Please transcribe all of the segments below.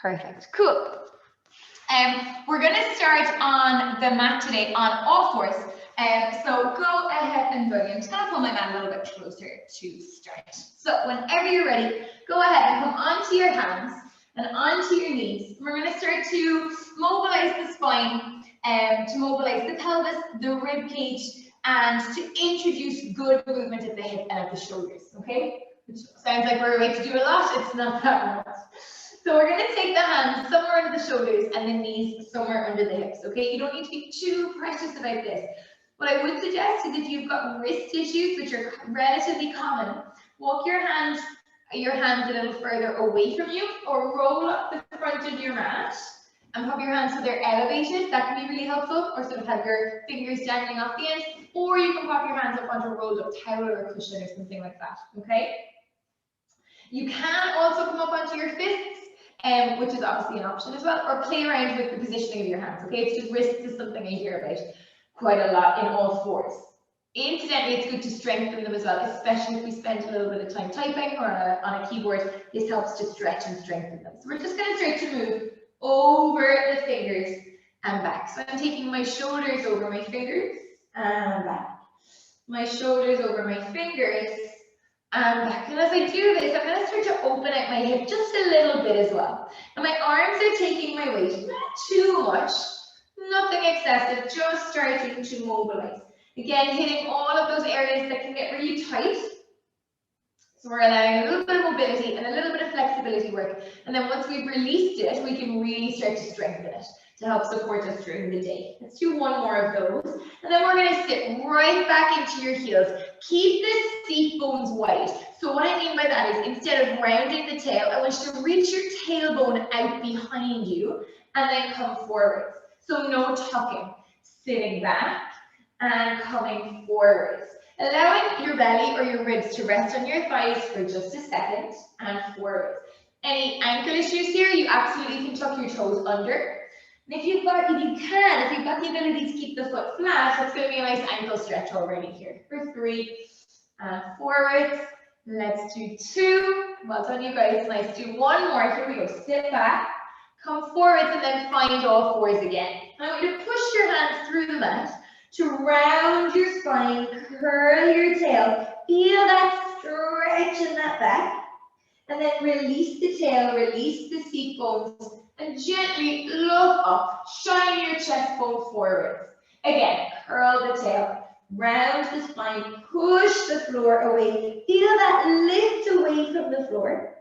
Perfect. Cool. We're going to start on the mat today on all fours. So go ahead and join me. I'm just going to pull my mat a little bit closer to start. So whenever you're ready, go ahead and come onto your hands and onto your knees. We're going to start to mobilize the spine, to mobilize the pelvis, the rib cage, and to introduce good movement at the hip and at the shoulders. Okay? Which sounds like we're about to do a lot. It's not that much. So we're going to take the hands somewhere under the shoulders and the knees somewhere under the hips, okay? You don't need to be too precious about this. What I would suggest is if you've got wrist issues, which are relatively common, walk your hands a little further away from you, or roll up the front of your mat and pop your hands so they're elevated. That can be really helpful, or sort of have your fingers dangling off the ends, or you can pop your hands up onto a rolled up towel or cushion or something like that, okay? You can also come up onto your fists, which is obviously an option as well, or play around with the positioning of your hands, okay? It's just wrists is something I hear about quite a lot in all fours. Incidentally, it's good to strengthen them as well, especially if we spend a little bit of time typing or on a keyboard. This helps to stretch and strengthen them. So we're just going to start to move over the fingers and back. So I'm taking my shoulders over my fingers and back. My shoulders over my fingers and back. And as I do this, I'm going to start to open out my hip just a little bit as well. And my arms are taking my weight, not too much, nothing excessive, just starting to mobilize. Again, hitting all of those areas that can get really tight. So we're allowing a little bit of mobility and a little bit of flexibility work. And then once we've released it, we can really start to strengthen it to help support us during the day. Let's do one more of those. And then we're going to sit right back into your heels. Keep the seat bones wide. So what I mean by that is instead of rounding the tail, I want you to reach your tailbone out behind you and then come forwards. So no tucking, sitting back and coming forwards. Allowing your belly or your ribs to rest on your thighs for just a second and forwards. Any ankle issues here, you absolutely can tuck your toes under. And if you've got the ability to keep the foot flat, that's going to be a nice ankle stretch already here. For 3 and forwards. Let's do 2. Well done, you guys. Nice. Do one more. Here we go. Sit back, come forwards, and then find all fours again. I want you to push your hands through the mat to round your spine, curl your tail. Feel that stretch in that back. And then release the tail, release the seat bones, and gently look up, shine your chest bone forwards. Again, curl the tail, round the spine, push the floor away. Feel that lift away from the floor.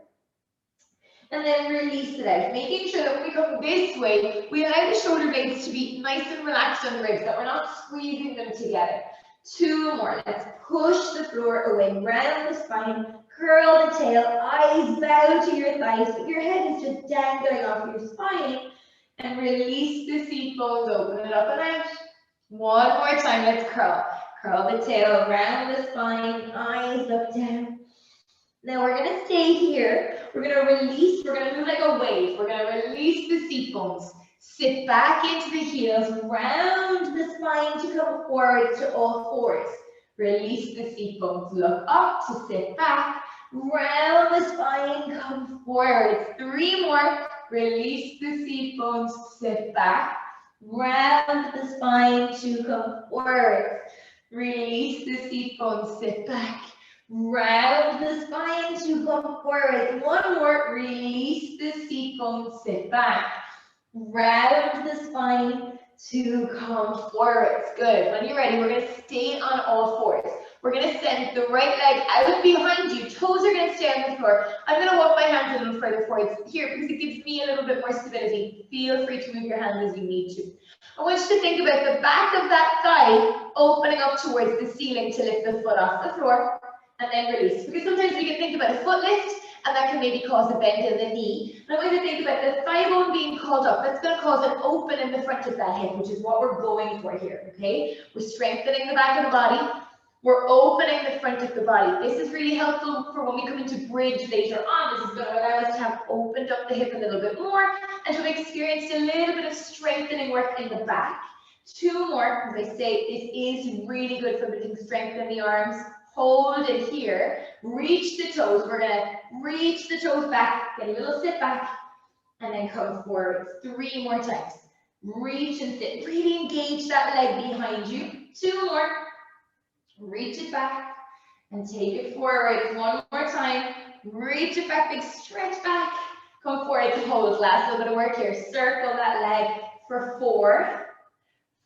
And then release it out, making sure that when we come this way, we allow the shoulder blades to be nice and relaxed on the ribs, that we're not squeezing them together. 2 more. Let's push the floor away, round the spine, curl the tail, eyes bow to your thighs, but your head is just dangling off your spine. And release the seat bones, open it up and out. One more time, let's curl. Curl the tail, round the spine, eyes look down. Now we're going to stay here. We're going to release, we're going to move like a wave. We're going to release the seat bones. Sit back into the heels, round the spine to come forward to all fours. Release the seat bones, look up to sit back, round the spine, come forward. 3 more, release the seat bones, sit back, round the spine to come forward. Release the seat bones, sit back, round the spine to come forward. 1 more, release the seat bones, sit back, round the spine to come forwards. Good. When you're ready, we're going to stay on all fours. We're going to send the right leg out behind you. Toes are going to stay on the floor. I'm going to walk my hands a little further forwards here because it gives me a little bit more stability. Feel free to move your hands as you need to. I want you to think about the back of that thigh opening up towards the ceiling to lift the foot off the floor and then release. Because sometimes we can think about a foot lift and that can maybe cause a bend in the knee. And I want you to think about the thigh bone being called up. That's going to cause an open in the front of that hip, which is what we're going for here, okay? We're strengthening the back of the body. We're opening the front of the body. This is really helpful for when we come into bridge later on. This is going to allow us to have opened up the hip a little bit more and to have experienced a little bit of strengthening work in the back. 2 more, as I say, this is really good for building strength in the arms. Hold it here. Reach the toes. We're going to reach the toes back. Get a little sit back. and then come forward 3 more times. Reach and sit. Really engage that leg behind you. 2 more. Reach it back and take it forward. 1 more time. Reach it back, big stretch back. Come forward to hold. Last little bit of work here. Circle that leg for 4.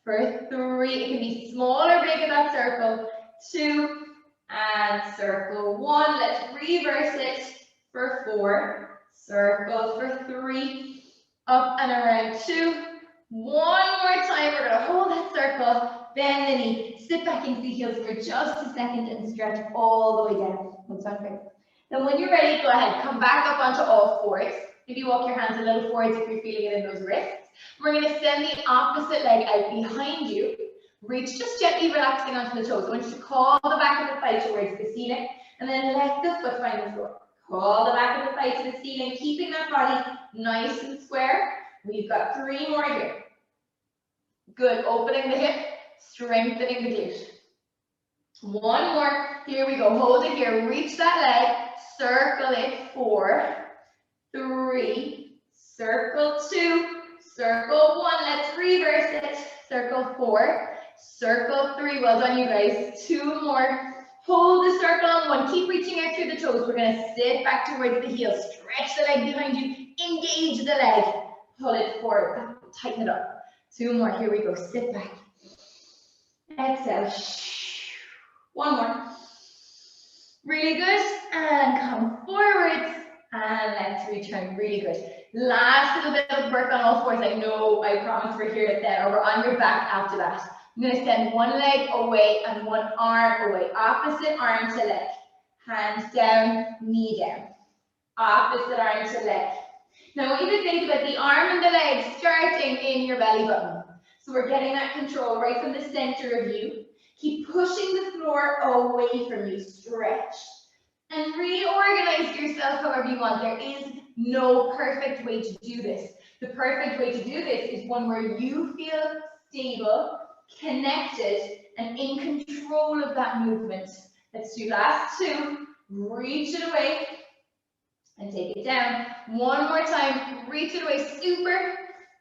For 3, it can be small or big in that circle. 2, and circle 1. Let's reverse it for 4. Circle for 3. Up and around 2. 1 more time. We're going to hold that circle. Bend the knee. Sit back into the heels for just a second and stretch all the way down. That's okay. Then when you're ready, go ahead. Come back up onto all fours. Maybe walk your hands a little forwards if you're feeling it in those wrists. We're going to send the opposite leg out behind you. Reach just gently relaxing onto the toes. I want you to call the back of the thigh towards the ceiling and then let the foot find the floor. Call the back of the thigh to the ceiling, keeping that body nice and square. We've got 3 more here. Good. Opening the hip, strengthening the glute. 1 more. Here we go. Hold it here. Reach that leg. Circle it. 4, 3, circle 2. Circle 1, let's reverse it. Circle 4, circle 3. Well done, you guys. 2 more. Hold the circle on 1. Keep reaching out through the toes. We're going to sit back towards the heels. Stretch the leg behind you. Engage the leg. Pull it forward. Tighten it up. 2 more. Here we go. Sit back. Exhale. 1 more. Really good. And come forward. And let's return. Really good. Last little bit of work on all fours. I know, I promise we're here at that, or we're on your back after that. I'm going to send 1 leg away and 1 arm away. Opposite arm to leg. Hands down, knee down. Opposite arm to leg. Now I want you to think about the arm and the leg starting in your belly button. So we're getting that control right from the center of you. Keep pushing the floor away from you. Stretch. And reorganize yourself however you want. There is no perfect way to do this. The perfect way to do this is one where you feel stable, connected, and in control of that movement. Let's do last 2. Reach it away and take it down. 1 more time. Reach it away. Super.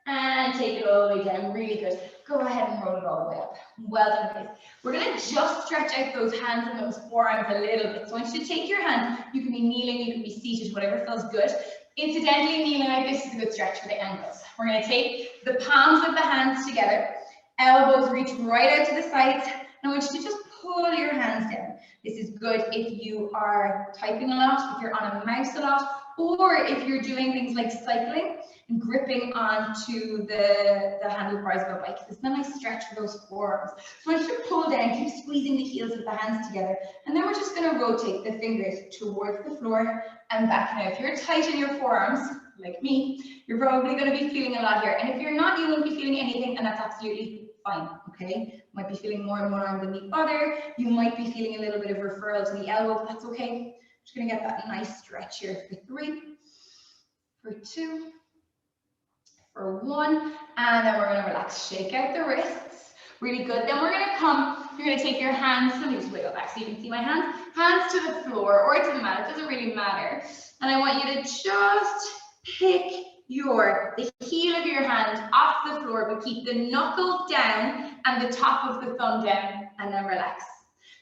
And take it all the way down. Really good. Go ahead and roll it all the way up. Well done, guys. We're going to just stretch out those hands and those forearms a little bit. So I want you to take your hand. You can be kneeling, you can be seated, whatever feels good. Incidentally, kneeling like this is a good stretch for the ankles. We're going to take the palms of the hands together. Elbows reach right out to the sides. And I want you to just pull your hands down. This is good if you are typing a lot, if you're on a mouse a lot, or if you're doing things like cycling and gripping onto the handlebars of a bike. It's a nice stretch for those forearms. So I want you to pull down, keep squeezing the heels of the hands together, and then we're just going to rotate the fingers towards the floor and back. Now, if you're tight in your forearms, like me, you're probably going to be feeling a lot here. And if you're not, you won't be feeling anything, and that's absolutely fine, okay? Might be feeling more in one arm than the other. You might be feeling a little bit of referral to the elbow. That's okay. Just going to get that nice stretch here for 3, for 2, for 1, and then we're going to relax. Shake out the wrists. Really good. Then we're going to come, you're going to take your hands, let me just wiggle back so you can see my hands, hands to the floor or to the mat. It doesn't really matter. And I want you to just pick the heel of your hand off the floor, but keep the knuckle down and the top of the thumb down, and then relax.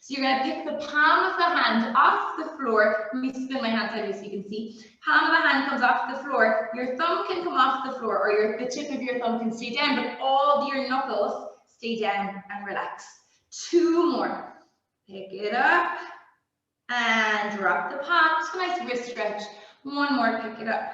So you're going to pick the palm of the hand off the floor. Let me spin my hand sideways so you can see. Palm of the hand comes off the floor. Your thumb can come off the floor, or the tip of your thumb can stay down, but all of your knuckles stay down and relax. 2 more. Pick it up and drop the palm. Just a nice wrist stretch. 1 more. Pick it up.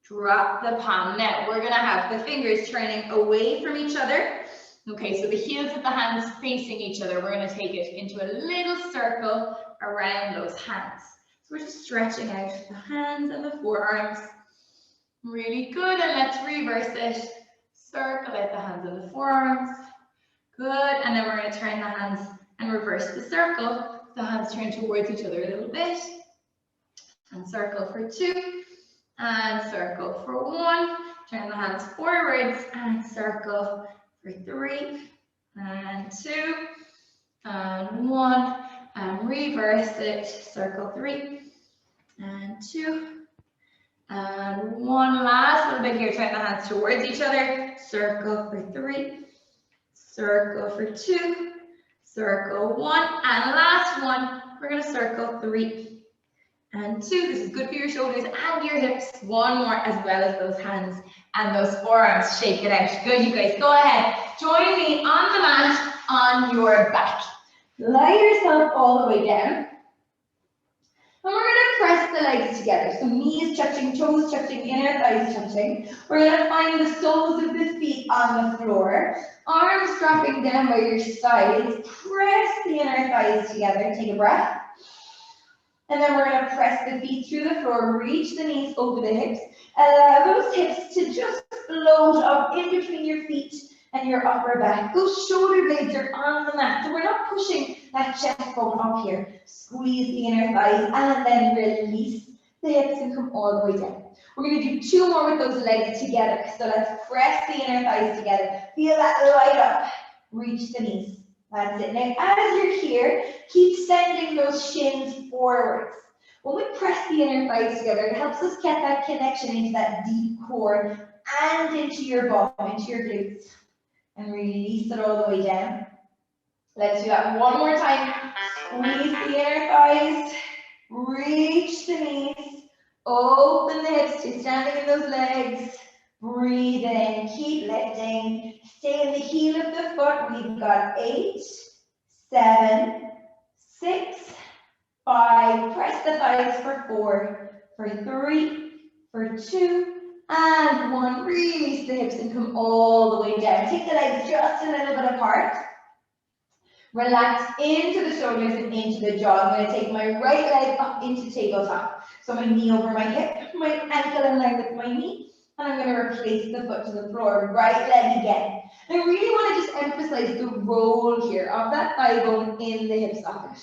Drop the palm. Now we're going to have the fingers turning away from each other. Okay, so the heels of the hands facing each other. We're going to take it into a little circle around those hands. So we're just stretching out the hands and the forearms. Really good. And let's reverse it. Circle out the hands and the forearms. Good. And then we're going to turn the hands and reverse the circle. The hands turn towards each other a little bit. And circle for 2. And circle for 1. Turn the hands forwards and circle for 3 and 2 and 1, and reverse it. Circle 3 and 2 And one last little bit here, turn the hands towards each other. Circle for 3, circle for 2, circle 1, and last one, we're gonna circle 3 and 2. This is good for your shoulders and your hips. One more, as well as those hands and those forearms. Shake it out. Good, you guys. Go ahead. Join me on the mat on your back. Lie yourself all the way down. And we're going to press the legs together. So knees touching, toes touching, inner thighs touching. We're going to find the soles of the feet on the floor. Arms dropping down by your sides. Press the inner thighs together. Take a breath. And then we're going to press the feet through the floor. Reach the knees over the hips. Allow those hips to just float up in between your feet and your upper back. Those shoulder blades are on the mat, so we're not pushing that chest bone up here. Squeeze the inner thighs and then release the hips and come all the way down. We're going to do 2 more with those legs together. So let's press the inner thighs together. Feel that light up. Reach the knees. That's it. Now, as you're here, keep sending those shins forwards. When we press the inner thighs together, it helps us get that connection into that deep core and into your bum, into your glutes. And release it all the way down. Let's do that one more time. Squeeze the inner thighs. Reach the knees. Open the hips to standing in those legs. Breathe in. Keep lifting. Stay in the heel of the foot. We've got 8, 7, 6, 5. Press the thighs for 4, for 3, for 2, and 1. Release the hips and come all the way down. Take the legs just a little bit apart. Relax into the shoulders and into the jaw. I'm going to take my right leg up into tabletop. So my knee over my hip, my ankle in line with my knee. And I'm going to replace the foot to the floor. Right leg again. I really want to just emphasize the roll here of that thigh bone in the hip socket.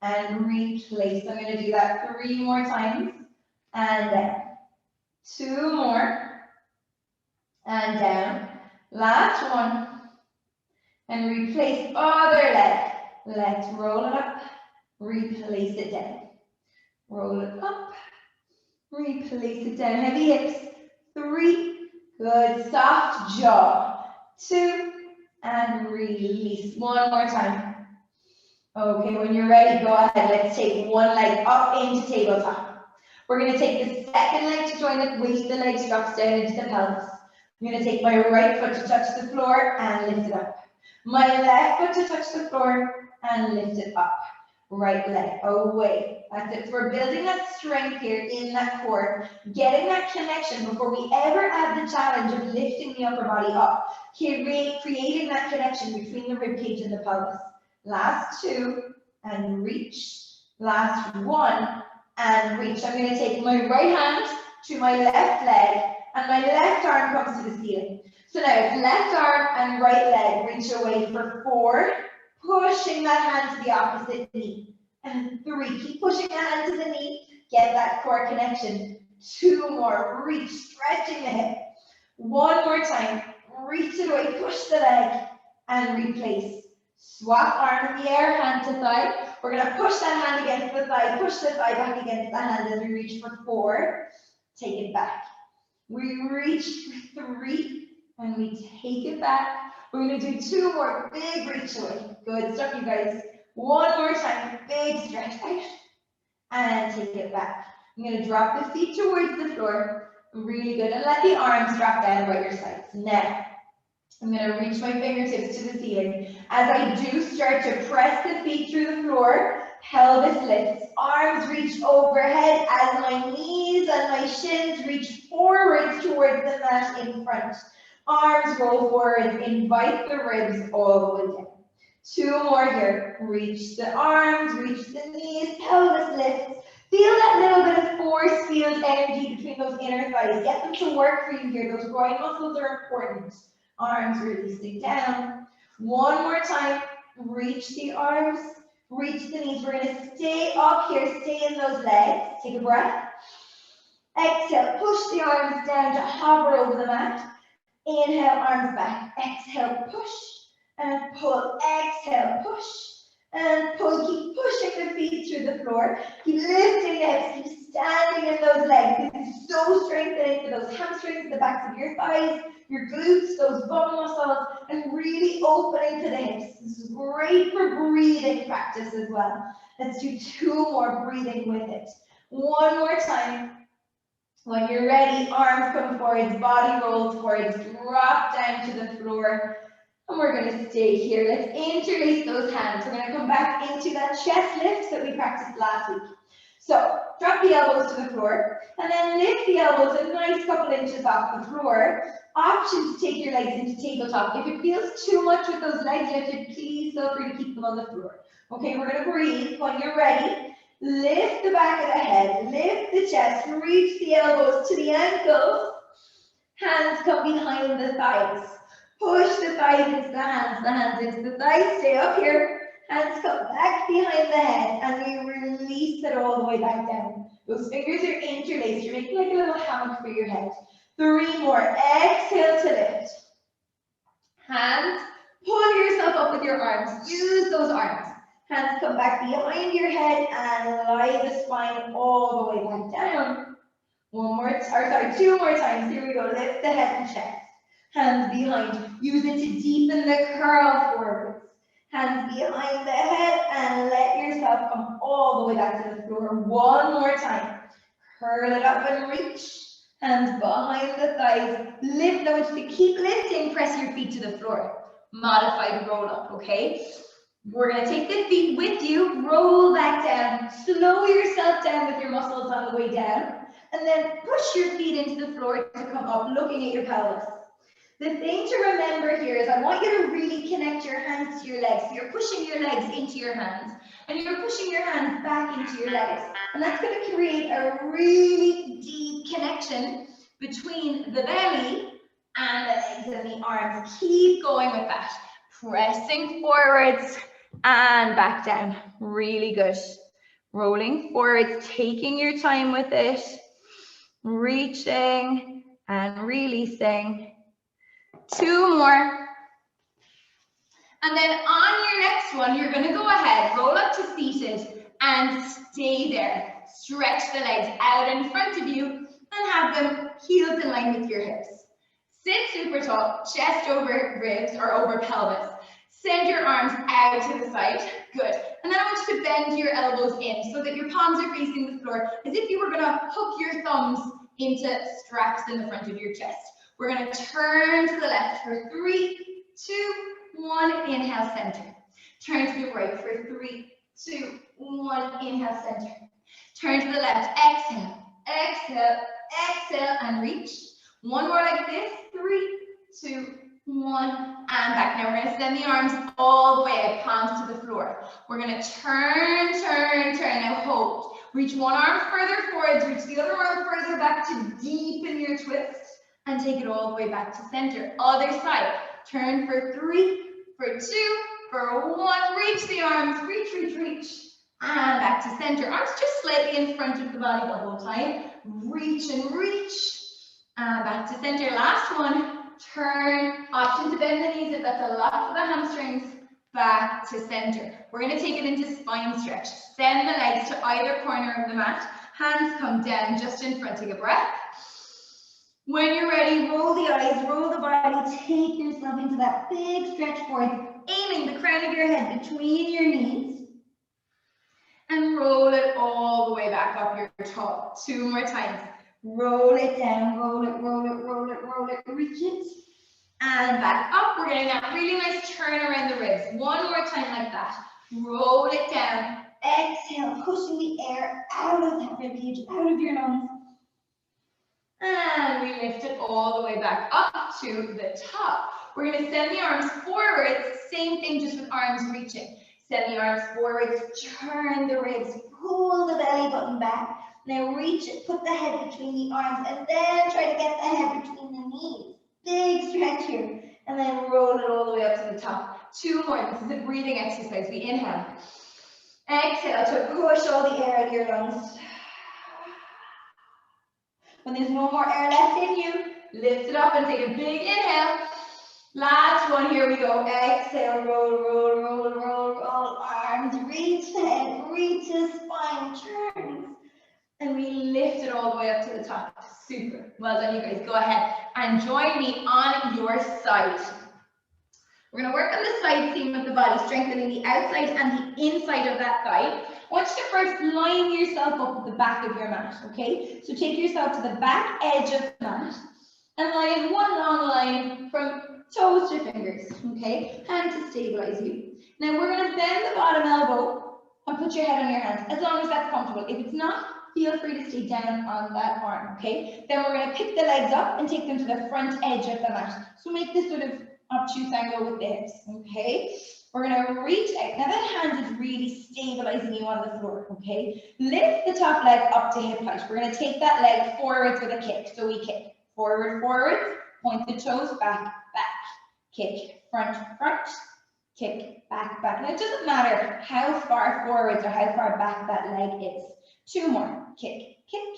And replace. I'm going to do that 3 more times. And down. 2 more. And down. Last one. And replace other leg. Let's roll it up. Replace it down. Roll it up. Replace it down. Heavy hips. 3. Good. Soft jaw. 2. And release. 1 more time. Okay, when you're ready, go ahead. Let's take one leg up into tabletop. We're going to take the second leg to join the waist. The leg drops down into the pelvis. I'm going to take my right foot to touch the floor and lift it up. My left foot to touch the floor and lift it up. Right leg away. That's it. So we're building that strength here in that core, getting that connection before we ever have the challenge of lifting the upper body up, creating that connection between the rib cage and the pelvis. Last 2 and reach. Last 1 and reach. I'm going to take my right hand to my left leg and my left arm comes to the ceiling. So now it's left arm and right leg. Reach away for 4. Pushing that hand to the opposite knee. And 3. Keep pushing that hand to the knee. Get that core connection. 2 more. Reach. Stretching the hip. 1 more time. Reach it away. Push the leg. And replace. Swap arm in the air. Hand to thigh. We're going to push that hand against the thigh. Push the thigh back against the hand as we reach for 4. Take it back. We reach for 3. And we take it back. We're going to do 2 more. Big reach away. Good stuff, you guys. 1 more time. Big stretch out. And take it back. I'm going to drop the feet towards the floor. Really good. And let the arms drop down by your sides. Now, I'm going to reach my fingertips to the ceiling. As I do, start to press the feet through the floor. Pelvis lifts. Arms reach overhead as my knees and my shins reach forwards towards the mat in front. Arms roll forward, invite the ribs all the way down. 2 more here. Reach the arms, reach the knees, pelvis lifts. Feel that little bit of force field energy between those inner thighs. Get them to work for you here. Those groin muscles are important. Arms releasing down. 1 more time. Reach the arms, reach the knees. We're going to stay up here, stay in those legs. Take a breath. Exhale, push the arms down to hover over the mat. Inhale, arms back. Exhale, push and pull. Exhale, push And pull, keep pushing the feet through the floor. Keep lifting the hips, keep standing in those legs. This is so strengthening for those hamstrings, the backs of your thighs, your glutes, those bum muscles, and really opening to the hips. This is great for breathing practice as well. Let's do 2 more breathing with it. One more time. When you're ready, arms come forwards, body rolls forwards, drop down to the floor. And we're going to stay here. Let's interlace those hands. We're going to come back into that chest lift that we practiced last week. So drop the elbows to the floor and then lift the elbows a nice couple inches off the floor. Option to take your legs into tabletop. If it feels too much with those legs lifted, please feel free to keep them on the floor. Okay, we're going to breathe. When you're ready, lift the back of the head, lift the chest, reach the elbows to the ankles. Hands come behind the thighs. Push the thighs into the hands into the thighs. Stay up here. Hands come back behind the head, and you release it all the way back down. Those fingers are interlaced. You're making like a little hammock for your head. 3 more. Exhale to lift. Hands, pull yourself up with your arms. Use those arms. Hands come back behind your head and lie the spine all the way back down. 2 more times. Here we go. Lift the head and chest. Hands behind. Use it to deepen the curl forwards. Hands behind the head and let yourself come all the way back to the floor. 1 more time. Curl it up and reach. Hands behind the thighs. Lift those to keep lifting. Press your feet to the floor. Modified roll up, okay? We're going to take the feet with you. Roll back down. Slow yourself down with your muscles on the way down. And then push your feet into the floor to come up, looking at your pelvis. The thing to remember here is I want you to really connect your hands to your legs. So you're pushing your legs into your hands, and you're pushing your hands back into your legs. And that's going to create a really deep connection between the belly and the legs and the arms. Keep going with that. Pressing forwards and back down. Really good. Rolling forwards, taking your time with it. Reaching and releasing. 2 more. And then on your next one, you're going to go ahead, roll up to seated and stay there. Stretch the legs out in front of you and have them heels in line with your hips. Sit super tall, chest over ribs or over pelvis. Send your arms out to the side. Good. And then I want you to bend your elbows in so that your palms are facing the floor as if you were going to hook your thumbs into straps in the front of your chest. We're going to turn to the left for 3, 2, 1. Inhale, center. Turn to the right for 3, 2, 1. Inhale, center. Turn to the left. Exhale, exhale, exhale, and reach. 1 more like this. 3, 2, 1, and back. Now we're going to send the arms all the way out, palms to the floor. We're going to turn, turn, turn. Now hold. Reach one arm further forwards, reach the other arm further back to deepen your twist, and take it all the way back to center. Other side. Turn for 3, for 2, for 1. Reach the arms, reach, reach, reach, and back to center. Arms just slightly in front of the body the whole time. Reach and reach, and back to center. Last one. Turn, option to bend the knees if that's a lot for the hamstrings, back to center. We're going to take it into spine stretch. Send the legs to either corner of the mat. Hands come down just in front. Take a breath. When you're ready, roll the eyes, roll the body, take yourself into that big stretch forward, aiming the crown of your head between your knees, and roll it all the way back up your top. 2 more times. Roll it down, roll it, roll it, roll it, roll it, reach it, and back up. We're getting that really nice turn around the ribs. 1 more time like that. Roll it down. Exhale, pushing the air out of that ribcage, out of your lungs. And we lift it all the way back up to the top. We're going to send the arms forwards. Same thing, just with arms reaching. Send the arms forwards, turn the ribs, pull the belly button back. Now reach it, put the head between the arms, and then try to get the head between the knees. Big stretch here. And then roll it all the way up to the top. 2 more. This is a breathing exercise. We inhale. Exhale to push all the air out of your lungs. When there's no more air left in you, lift it up and take a big inhale. Last one, here we go. Exhale, roll, roll, roll, roll, roll. Arms arms reach the head, reach the spine, turns. And we lift it all the way up to the top. Super. Well done, you guys. Go ahead and join me on your side. We're going to work on the side seam of the body, strengthening the outside and the inside of that thigh. I want you to first line yourself up at the back of your mat, okay? So take yourself to the back edge of the mat and lie in one long line from toes to fingers, okay? Hand to stabilize you. Now we're going to bend the bottom elbow and put your head on your hands, as long as that's comfortable. If it's not, feel free to stay down on that arm, okay? Then we're going to pick the legs up and take them to the front edge of the mat. So make this sort of obtuse angle with the hips, okay? We're going to reach out. Now that hand is really stabilizing you on the floor, okay? Lift the top leg up to hip height. We're going to take that leg forwards with a kick. So we kick forward, forwards, point the toes, back, back, kick, front, front, kick, back, back. Now it doesn't matter how far forwards or how far back that leg is. 2 more, kick, kick,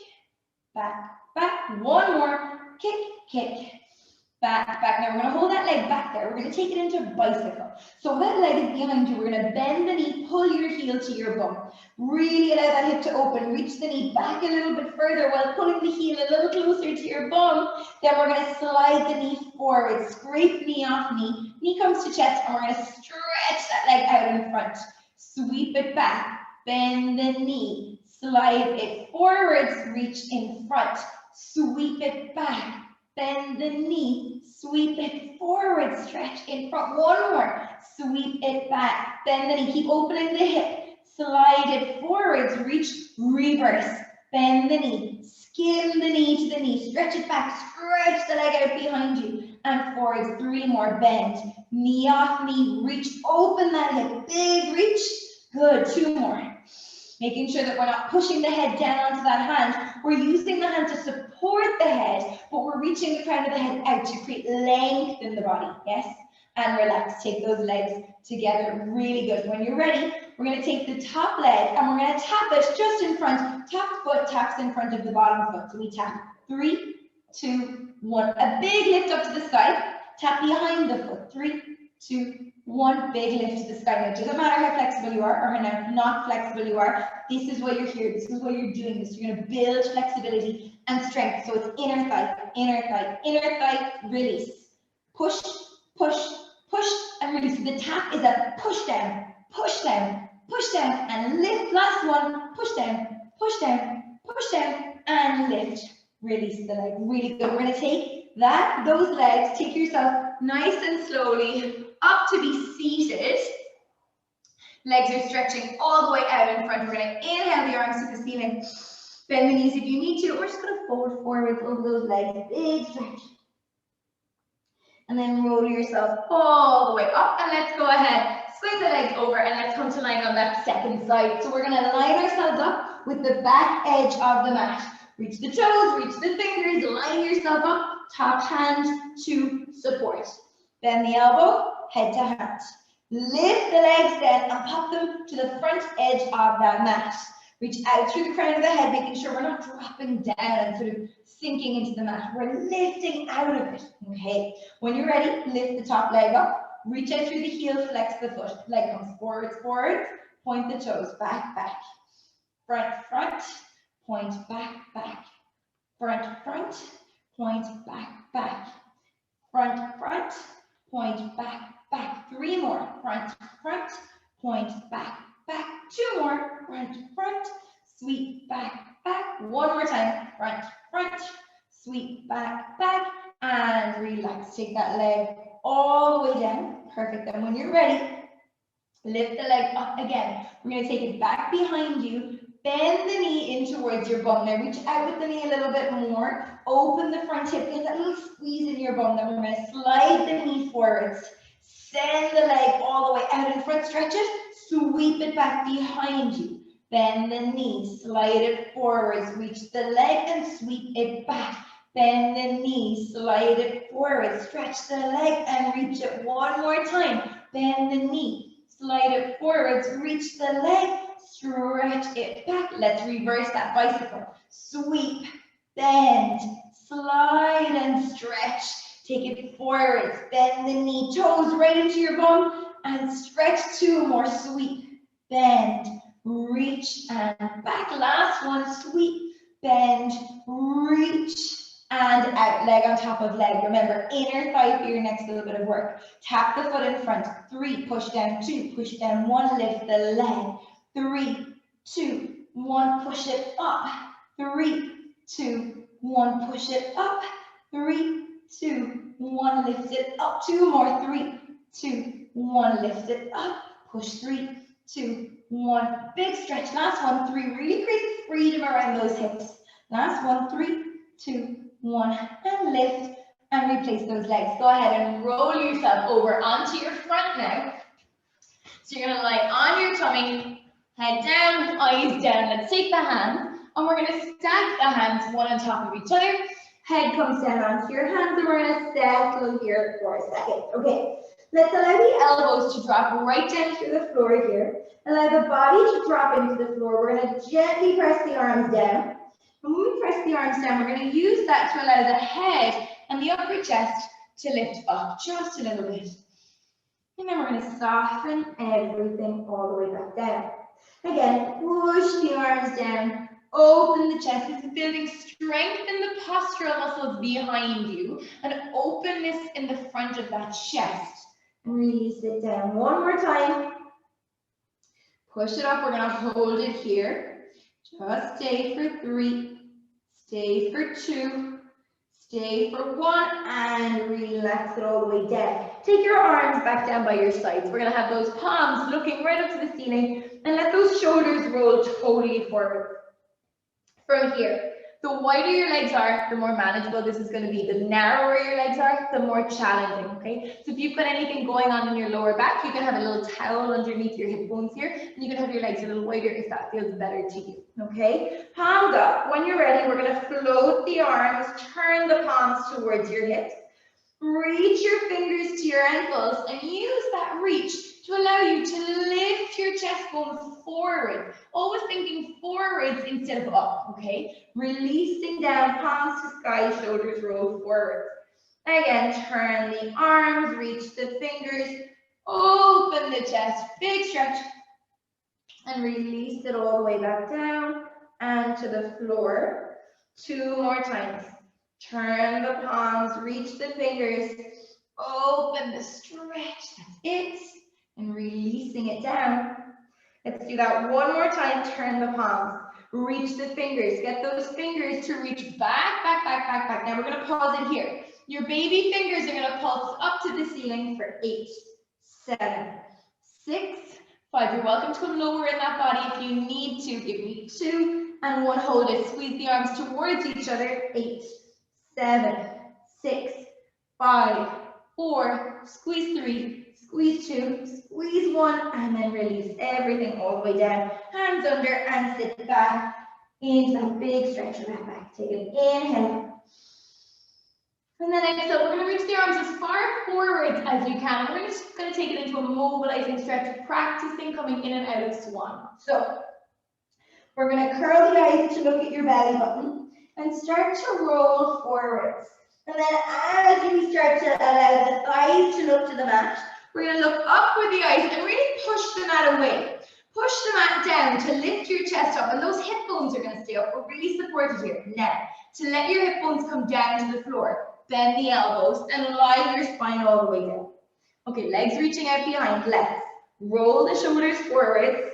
back, back. 1 more, kick, kick, back, back. Now we're going to hold that leg back there. We're going to take it into bicycle. So that leg is behind you. We're going to bend the knee, pull your heel to your bum. Really allow that hip to open. Reach the knee back a little bit further while pulling the heel a little closer to your bum. Then we're going to slide the knee forward. Scrape knee off knee. Knee comes to chest, and we're going to stretch that leg out in front. Sweep it back. Bend the knee. Slide it forwards. Reach in front. Sweep it back. Bend the knee, sweep it forward, stretch in front. 1 more, sweep it back. Bend the knee, keep opening the hip. Slide it forwards, reach, reverse. Bend the knee, skim the knee to the knee. Stretch it back, stretch the leg out behind you. And forwards, 3 more, bend. Knee off knee, reach, open that hip. Big reach, good, 2 more. Making sure that we're not pushing the head down onto that hand. We're using the hand to support the head, but we're reaching the crown of the head out to create length in the body, yes? And relax, take those legs together, really good. When you're ready, we're going to take the top leg and we're going to tap it just in front. Top foot taps in front of the bottom foot. So we tap 3, 2, 1. A big lift up to the side. Tap behind the foot. 3, 2, 1. Big lift to the sky. Now, it doesn't matter how flexible you are or how not flexible you are. This is why you're here. This is why you're doing this. You're going to build flexibility and strength. So it's inner thigh, release. Push, push, push, and release. The tap is a push down, push down, push down, and lift. Last one. Push down, push down, push down, and lift. Release the leg. Really good. We're going to take those legs. Take yourself nice and slowly up to be seated. Legs are stretching all the way out in front. We're going to inhale the arms to the ceiling. Bend the knees if you need to. We're just going to fold forward over those legs. Big stretch. And then roll yourself all the way up. And let's go ahead. Squeeze the legs over and let's come to lying on that second side. So we're going to line ourselves up with the back edge of the mat. Reach the toes, reach the fingers, line yourself up. Top hand to support. Bend the elbow, head to hand. Lift the legs then and pop them to the front edge of that mat. Reach out through the crown of the head, making sure we're not dropping down and sort of sinking into the mat. We're lifting out of it, okay? When you're ready, lift the top leg up. Reach out through the heel, flex the foot. Leg comes forwards, forwards. Point the toes, back, back. Front, front. Point, back, back. Front, front. Point, back, back. Front, front. Point, back, back. 3 more. Front, front. Point, back, back. 2 more. Front, front. Sweep, back, back. 1 more time. Front, front. Sweep, back, back. And relax. Take that leg all the way down. Perfect. And when you're ready, lift the leg up again. We're going to take it back behind you. Bend the knee in towards your bum. Now reach out with the knee a little bit more. Open the front hip. Get that little squeeze in your bum. Then we're going to slide the knee forwards. Send the leg all the way out in front. Stretch it. Sweep it back behind you. Bend the knee. Slide it forwards. Reach the leg and sweep it back. Bend the knee. Slide it forward. Stretch the leg and reach it 1 more time. Bend the knee. Slide it forwards. Reach the leg. Stretch it back. Let's reverse that bicycle. Sweep, bend, slide and stretch. Take it forwards. Bend the knee, toes right into your bum and stretch 2 more. Sweep, bend, reach and back. Last one, sweep, bend, reach and out. Leg on top of leg. Remember, inner thigh for your next little bit of work. Tap the foot in front. 3, push down, 2, push down, 1, lift the leg. 3, 2, 1, push it up. 3, 2, 1, push it up. 3, 2, 1, lift it up. 2 more. 3, 2, 1, lift it up. Push. 3, 2, 1. Big stretch. Last one. 3. Really create freedom around those hips. Last one. 3, 2, 1. And lift and replace those legs. Go ahead and roll yourself over onto your front now. So you're going to lie on your tummy, head down, eyes down. Let's take the hands and we're going to stack the hands one on top of each other. Head comes down onto your hands and we're going to settle here for a second. Okay, let's allow the elbows to drop right down to the floor here. Allow the body to drop into the floor. We're going to gently press the arms down. And when we press the arms down, we're going to use that to allow the head and the upper chest to lift up just a little bit. And then we're going to soften everything all the way back down. Again, push the arms down, open the chest. This is building strength in the postural muscles behind you and openness in the front of that chest. And release it down. One more time. Push it up. We're going to hold it here. Just stay for 3, stay for 2, stay for 1, and relax it all the way down. Take your arms back down by your sides. We're going to have those palms looking right up to the ceiling and let those shoulders roll totally forward. From here, the wider your legs are, the more manageable this is going to be. The narrower your legs are, the more challenging, okay? So if you've got anything going on in your lower back, you can have a little towel underneath your hip bones here, and you can have your legs a little wider if that feels better to you, okay? Palms up. When you're ready, we're going to float the arms, turn the palms towards your hips. Reach your fingers to your ankles and use that reach to allow you to lift your chest bones forward. Always thinking forwards instead of up, okay? Releasing down, palms to sky, shoulders roll forward. Again, turn the arms, reach the fingers, open the chest, big stretch, and release it all the way back down and to the floor. 2 more times. Turn the palms, reach the fingers, open the stretch, that's it, and releasing it down. Let's do that one more time. Turn the palms, reach the fingers, get those fingers to reach back, back, back, back, back. Now we're going to pause it here. Your baby fingers are going to pulse up to the ceiling for 8, 7, 6, 5. You're welcome to come lower in that body if you need to. Give me 2 and 1. Hold it. Squeeze the arms towards each other. 8, 7, 6, 5, 4, squeeze 3, squeeze 2, squeeze 1, and then release everything all the way down. Hands under and sit back into that big stretch of that back. Take an inhale. And then exhale. We're going to reach the arms as far forward as you can. We're just going to take it into a mobilizing stretch, practicing coming in and out of swan. So we're going to curl the eyes to look at your belly button and start to roll forwards. And then as we start to allow the thighs to look to the mat, we're going to look up with the eyes and really push the mat away. Push the mat down to lift your chest up, and those hip bones are going to stay up. We're really supported here. Now, to let your hip bones come down to the floor, bend the elbows and lie your spine all the way down. Okay, legs reaching out behind. Let's roll the shoulders forwards.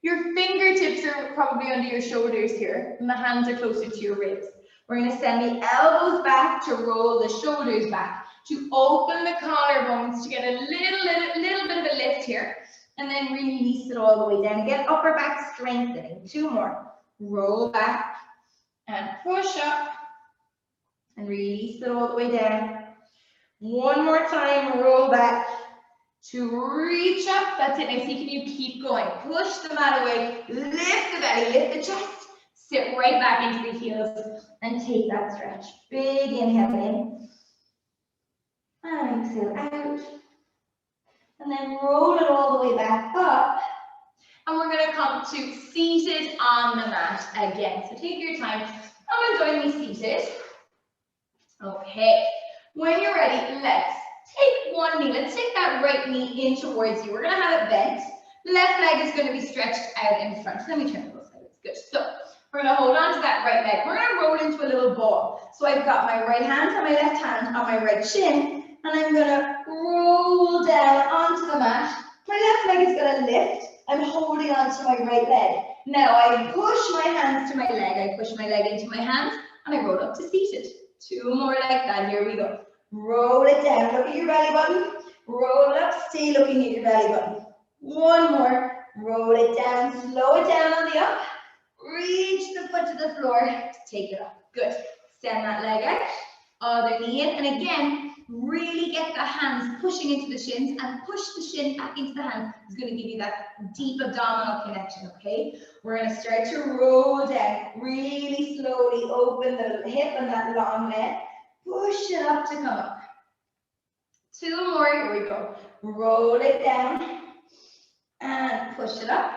Your fingertips are probably under your shoulders here, and the hands are closer to your ribs. We're going to send the elbows back to roll the shoulders back, to open the collarbones to get a little bit of a lift here, and then release it all the way down. Get upper back strengthening. 2 more. Roll back and push up, and release it all the way down. 1 more time. Roll back to reach up. That's it. Now see, can you keep going? Push the mat away, lift the belly, lift the chest, sit right back into the heels and take that stretch. Big inhale in and exhale out, and then roll it all the way back up, and we're going to come to seated on the mat again. So take your time. Come and join me seated. Okay, when you're ready, let's take one knee. Let's take that right knee in towards you. We're going to have it bent. Left leg is going to be stretched out in front. Let me turn it both sides. Good. So we're going to hold on to that right leg. We're going to roll into a little ball. So I've got my right hand on my left hand on my right shin, and I'm going to roll down onto the mat. My left leg is going to lift. I'm holding on to my right leg. Now I push my hands to my leg. I push my leg into my hands, and I roll up to seated. 2 more like that. Here we go. Roll it down. Look at your belly button. Roll it up. Stay looking at your belly button. 1 more. Roll it down. Slow it down on the up. Reach the foot to the floor to take it up. Good. Send that leg out. Other knee in. And again, really get the hands pushing into the shins and push the shin back into the hands. It's going to give you that deep abdominal connection, okay? We're going to start to roll down. Really slowly open the hip and that long leg. Push it up to come up. 2 more. Here we go. Roll it down and push it up.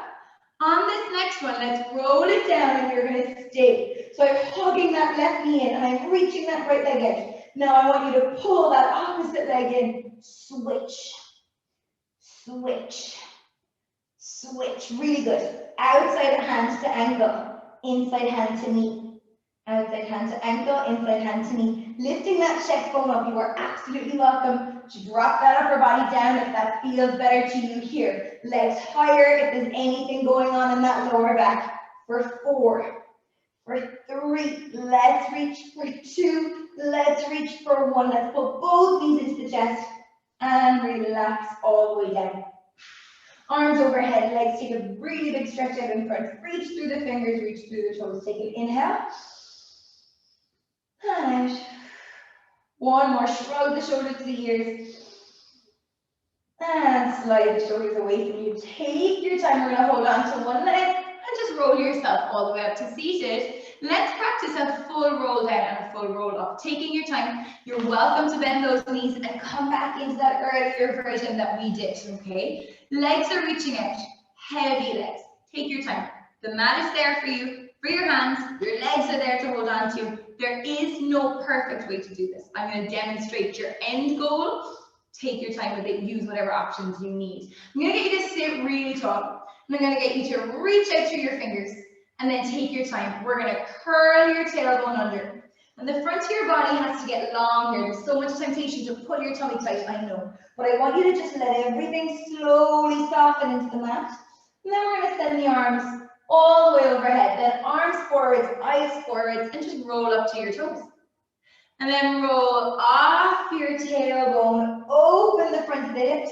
On this next one, let's roll it down and you're going to stay. So I'm hugging that left knee in and I'm reaching that right leg in. Now I want you to pull that opposite leg in. Switch, switch, switch. Really good. Outside hand to ankle, inside hand to knee. Outside hand to ankle, inside hand to knee. Lifting that chest bone up. You are absolutely welcome to drop that upper body down if that feels better to you here. Legs higher if there's anything going on in that lower back. For 4, for 3, let's reach. For 2, let's reach. For 1, let's put both knees into the chest and relax all the way down. Arms overhead, legs take a really big stretch out in front. Reach through the fingers, reach through the toes. Take an inhale. And out. 1 more, shrug the shoulders to the ears. And slide the shoulders away from you. Take your time, we're going to hold on to one leg and just roll yourself all the way up to seated. Let's practice a full roll down and a full roll up. Taking your time, you're welcome to bend those knees and come back into that earlier version that we did, okay? Legs are reaching out, heavy legs. Take your time. The mat is there for you, for your hands. Your legs are there to hold on to. There is no perfect way to do this. I'm going to demonstrate your end goal. Take your time with it. Use whatever options you need. I'm going to get you to sit really tall. And I'm going to get you to reach out through your fingers and then take your time. We're going to curl your tailbone under. And the front of your body has to get long here. There's so much temptation to pull your tummy tight, I know. But I want you to just let everything slowly soften into the mat. And then we're going to send the arms all the way overhead. Then arms forwards, eyes forwards, and just roll up to your toes. And then roll off your tailbone, open the front of the hips,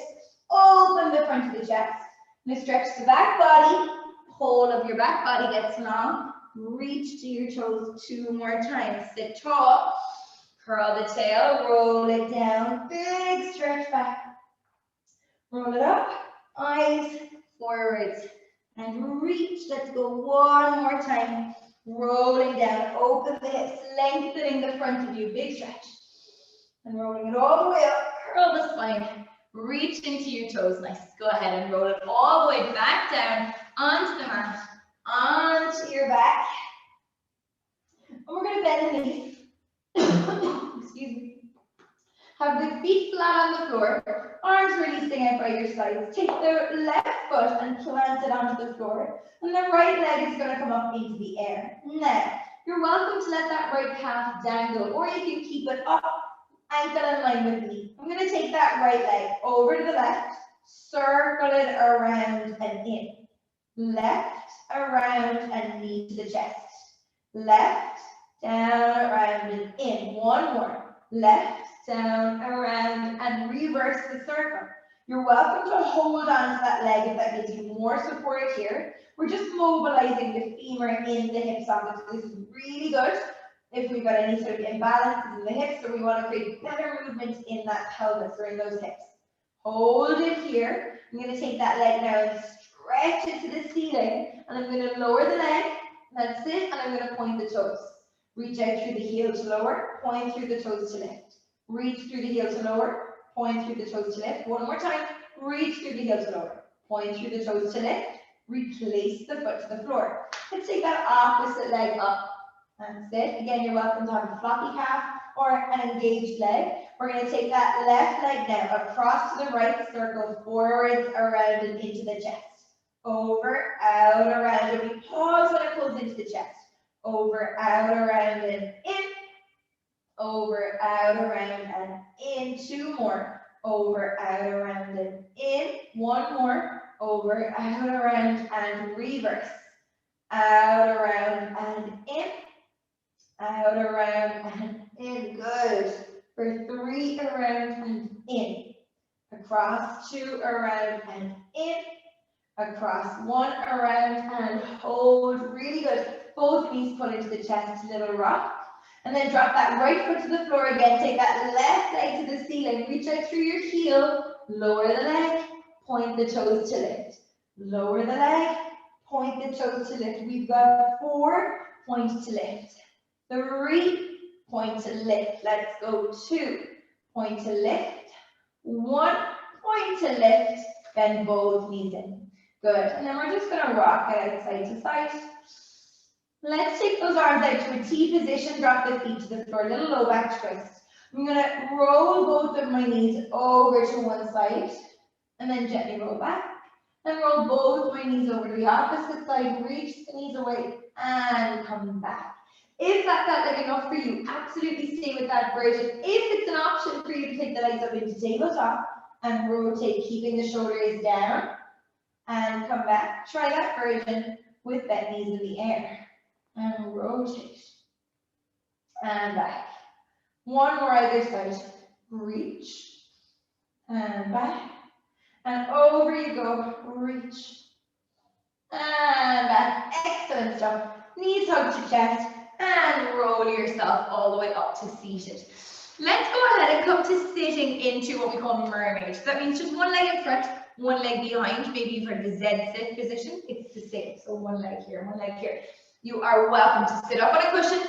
open the front of the chest. Now stretch the back body, whole of your back body gets long. Reach to your toes 2 more times. Sit tall, curl the tail, roll it down, big stretch back. Roll it up, eyes forwards, and reach. Let's go 1 more time. Rolling down, open the hips, lengthening the front of you, big stretch. And rolling it all the way up, curl the spine, reach into your toes. Nice. Go ahead and roll it all the way back down onto the mat, onto your back. And we're going to bend the knees. Excuse me. Have the feet flat on the floor, arms releasing out by your sides. Take the left foot and plant it onto the floor. And the right leg is going to come up into the air. Now, you're welcome to let that right calf dangle, or you can keep it up, ankle in line with me. I'm going to take that right leg over to the left, circle it around and in. Left, around, and knee to the chest. Left, down, around, and in. 1 more. Left, down, around, and reverse the circle. You're welcome to hold on to that leg if that gives you more support here. We're just mobilizing the femur in the hip socket. So this is really good if we've got any sort of imbalances in the hips, or we want to create better movement in that pelvis or in those hips. Hold it here. I'm going to take that leg now and stretch it to the ceiling, and I'm going to lower the leg. That's it, and I'm going to point the toes. Reach out through the heel to lower, point through the toes to lift. Reach through the heel to lower, point through the toes to lift. 1 more time. Reach through the heel to lower, point through the toes to lift. Replace the foot to the floor. Let's take that opposite leg up. That's it. Again, you're welcome to have a floppy calf or an engaged leg. We're going to take that left leg now across to the right, circle forwards, around, and into the chest. over, out, around, and we pause when it pulls into the chest. Over, out, around, and in. Over, out, around, and in. Two more. Over, out, around, and in. One more. Over, out, around, and reverse. Out, around, and in. Out, around, and in. Good. For 3, around, and in. Across, 2, around, and in. Across, 1, around, and hold. Really good. Both knees pull into the chest, little rock. And then drop that right foot to the floor again. Take that left leg to the ceiling. Reach out through your heel. Lower the leg. Point the toes to lift. Lower the leg. Point the toes to lift. We've got 4. Point to lift. 3. Point to lift. Let's go. 2. Point to lift. 1. Point to lift. Bend both knees in. Good. And then we're just going to rock it out side to side. Let's take those arms out to a T position, drop the feet to the floor, little low back twist. I'm going to roll both of my knees over to one side, and then gently roll back. Then roll both my knees over to the opposite side, reach the knees away, and come back. If that felt like enough for you, absolutely stay with that version. If it's an option for you to take the legs up into tabletop and rotate, keeping the shoulders down, and come back. Try that version with bent knees in the air. And rotate, and back. One more either side. Reach, and back, and over you go. Reach, and back. Excellent stuff. Knees hug to chest, and roll yourself all the way up to seated. Let's go ahead and come to sitting into what we call mermaid. So that means just one leg in front, one leg behind. Maybe you've heard the Z sit position. It's the same. So one leg here, one leg here. You are welcome to sit up on a cushion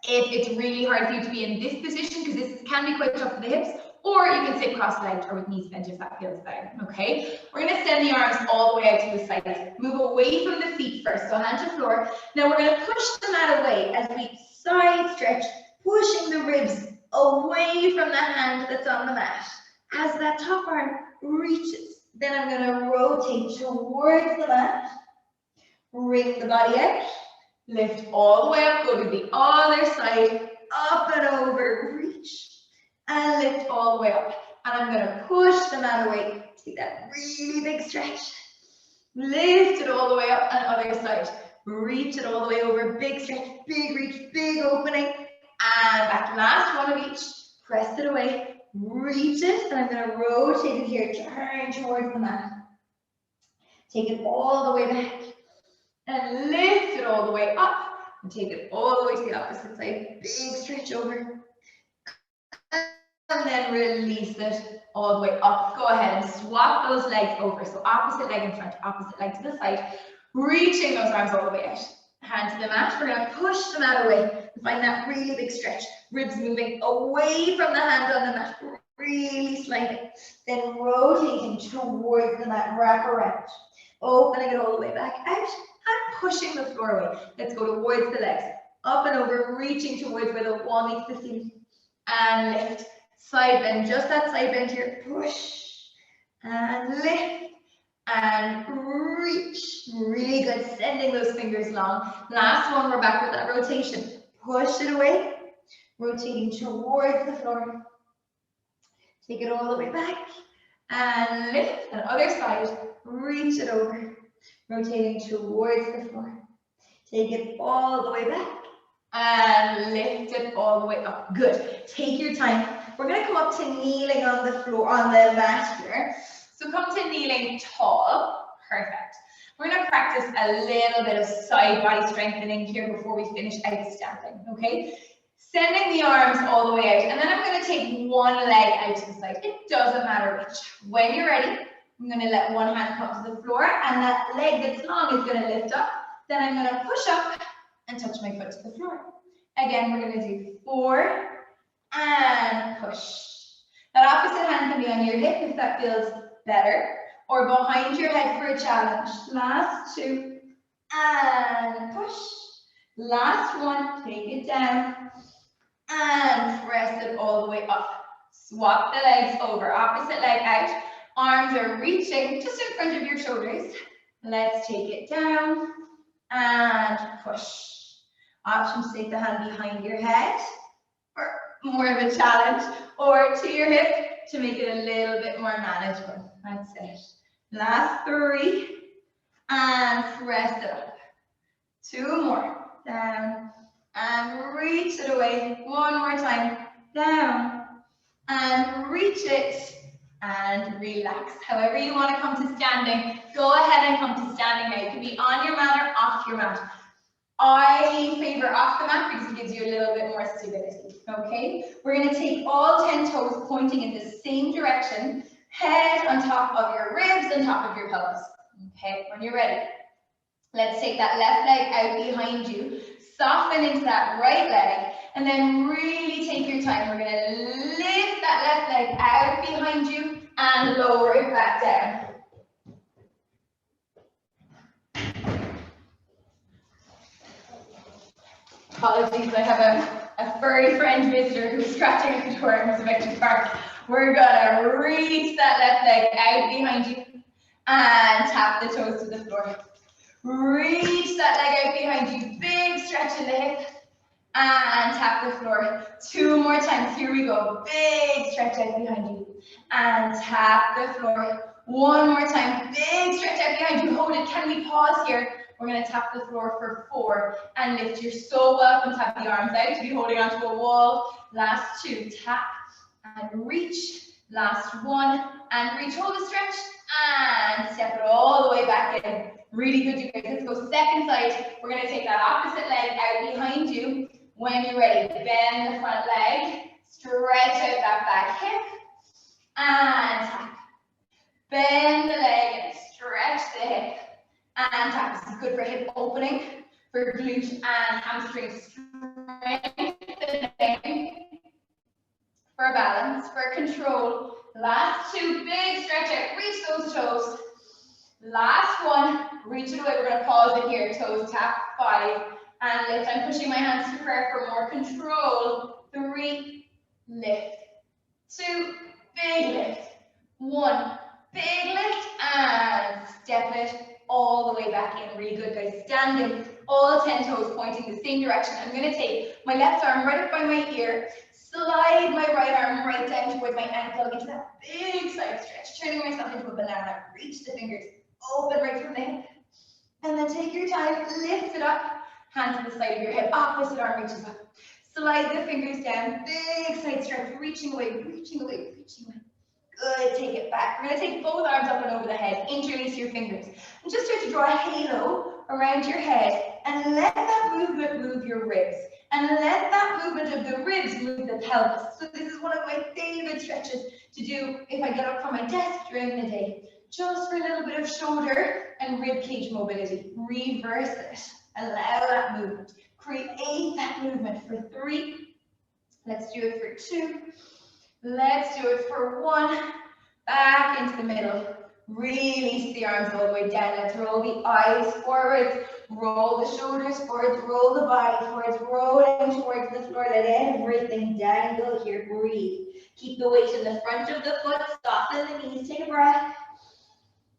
if it's really hard for you to be in this position, because this can be quite tough for the hips, or you can sit cross-legged or with knees bent if that feels better, okay? We're going to send the arms all the way out to the side. Move away from the feet first, so hand to floor. Now we're going to push the mat away as we side stretch, pushing the ribs away from the hand that's on the mat. As that top arm reaches, then I'm going to rotate towards the mat. Bring the body out, lift all the way up, go to the other side, up and over, reach, and lift all the way up. And I'm going to push the mat away, take that really big stretch, lift it all the way up, and other side, reach it all the way over, big stretch, big reach, big opening, and back. Last one of each, press it away, reach it, and I'm going to rotate it here, turn towards the mat. Take it all the way back. And lift it all the way up and take it all the way to the opposite side. Big stretch over. And then release it all the way up. Go ahead and swap those legs over. So opposite leg in front, opposite leg to the side. Reaching those arms all the way out. Hand to the mat. We're going to push the mat away. Find that really big stretch. Ribs moving away from the hand on the mat. Really sliding. Then rotating towards the mat. Wrap around. Opening it all the way back out. And pushing the floor away. Let's go towards the legs. Up and over, reaching towards where the wall meets the ceiling. And lift. Side bend, just that side bend here. Push. And lift. And reach. Really good. Sending those fingers long. Last one, we're back with that rotation. Push it away. Rotating towards the floor. Take it all the way back. And lift. And other side. Reach it over. Rotating towards the floor. Take it all the way back and lift it all the way up. Good. Take your time. We're going to come up to kneeling on the floor, on the mat here. So come to kneeling tall. Perfect. We're going to practice a little bit of side body strengthening here before we finish out standing. Okay. Sending the arms all the way out, and then I'm going to take one leg out to the side. It doesn't matter which. When you're ready, I'm going to let one hand come to the floor, and that leg that's long is going to lift up. Then I'm going to push up and touch my foot to the floor. Again, we're going to do 4 and push. That opposite hand can be on your hip if that feels better, or behind your head for a challenge. Last 2 and push. Last one, take it down and press it all the way up. Swap the legs over, opposite leg out. Arms are reaching just in front of your shoulders. Let's take it down and push. Option to take the hand behind your head for more of a challenge, or to your hip to make it a little bit more manageable. That's it. Last 3, and press it up. 2 more, down, and reach it away. 1 more time, down, and reach it, and relax. However you want to come to standing, go ahead and come to standing now. You can be on your mat or off your mat. I favor off the mat because it gives you a little bit more stability, okay? We're going to take all 10 toes pointing in the same direction, head on top of your ribs and top of your pelvis, okay? When you're ready, let's take that left leg out behind you, soften into that right leg, and then really take your time. We're going to lift that left leg out behind you and lower it back down. Apologies, I have a furry friend visitor who's scratching at the door and was about to bark. We're gonna reach that left leg out behind you and tap the toes to the floor. Reach that leg out behind you, big stretch in the hip, and tap the floor. 2 more times, here we go. Big stretch out behind you, and tap the floor. 1 more time, big stretch out behind you, hold it. Can we pause here? We're going to tap the floor for 4 and lift. You're so welcome to have the arms out to be holding onto a wall. Last 2, tap and reach. Last 1 and reach. Hold the stretch and step it all the way back in. Really good, you guys. Let's go second side. We're going to take that opposite leg out behind you. When you're ready, bend the front leg, stretch out that back hip, and tap. Bend the leg and stretch the hip. And tap. This is good for hip opening, for glute and hamstring strengthening, for balance, for control. Last 2, big stretch out, reach those toes. Last 1, reach it away. We're going to pause it here, toes tap. 5, and lift. I'm pushing my hands to prayer for more control. 3, lift. 2, big lift. 1, big lift, and step it all the way back in. Really good, guys. Standing, all 10 toes pointing the same direction. I'm going to take my left arm right up by my ear, slide my right arm right down towards my ankle into that big side stretch, turning myself into a banana. Reach the fingers, open right from the hip, and then take your time, lift it up, hand to the side of your hip, opposite arm reaches up. Slide the fingers down, big side stretch, reaching away, reaching away, reaching away. Good, take it back. We're going to take both arms up and over the head, interlace your fingers, and just start to draw a halo around your head, and let that movement move your ribs, and let that movement of the ribs move the pelvis. So this is one of my favorite stretches to do if I get up from my desk during the day, just for a little bit of shoulder and rib cage mobility. Reverse it, allow that movement, create that movement for 3. Let's do it for 2. Let's do it for 1. Back into the middle. Release the arms all the way down. Let's roll the eyes forwards. Roll the shoulders forwards. Roll the body forwards. Roll down towards the floor. Let everything dangle here. Breathe. Keep the weight in the front of the foot. Soften the knees. Take a breath.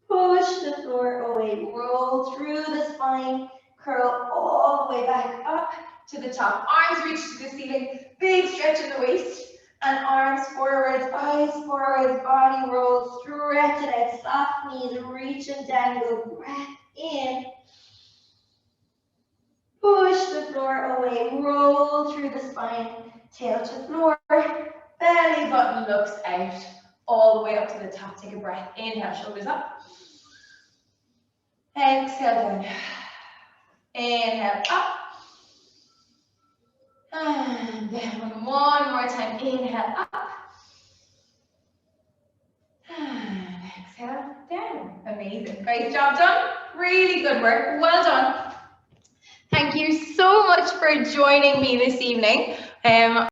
Push the floor away. Roll through the spine. Curl all the way back up to the top. Arms reach to the ceiling. Big stretch in the waist. And arms forwards, eyes forwards, body roll, stretch it out, soft knees, reach and dangle, breath in. Push the floor away, roll through the spine, tail to floor, belly button looks out, all the way up to the top. Take a breath, inhale, shoulders up. Exhale down. Inhale up. And down. 1 more time. Inhale up. And exhale down. Amazing. Great job done. Really good work. Well done. Thank you so much for joining me this evening.